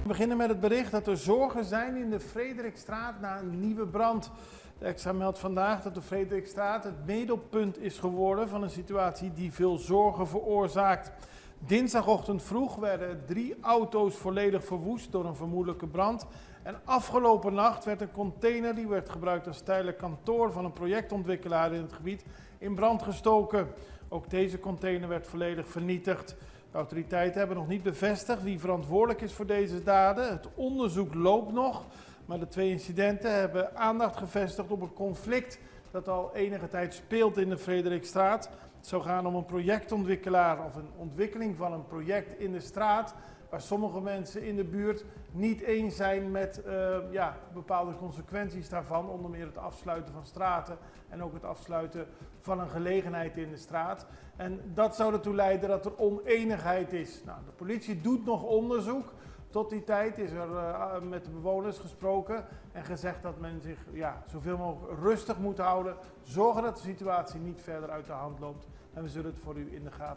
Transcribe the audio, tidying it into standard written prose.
We beginnen met het bericht dat er zorgen zijn in de Frederikstraat na een nieuwe brand. De Extra meldt vandaag dat de Frederikstraat het middelpunt is geworden van een situatie die veel zorgen veroorzaakt. Dinsdagochtend vroeg werden 3 auto's volledig verwoest door een vermoedelijke brand. En afgelopen nacht werd een container die werd gebruikt als tijdelijk kantoor van een projectontwikkelaar in het gebied in brand gestoken. Ook deze container werd volledig vernietigd. De autoriteiten hebben nog niet bevestigd wie verantwoordelijk is voor deze daden. Het onderzoek loopt nog, maar de 2 incidenten hebben aandacht gevestigd op een conflict dat al enige tijd speelt in de Frederikstraat. Het zou gaan om een projectontwikkelaar of een ontwikkeling van een project in de straat, waar sommige mensen in de buurt niet eens zijn met bepaalde consequenties daarvan, onder meer het afsluiten van straten en ook het afsluiten van een gelegenheid in de straat. En dat zou ertoe leiden dat er oneenigheid is. Nou, de politie doet nog onderzoek. Tot die tijd is er met de bewoners gesproken en gezegd dat men zich zoveel mogelijk rustig moet houden. Zorgen dat de situatie niet verder uit de hand loopt. En we zullen het voor u in de gaten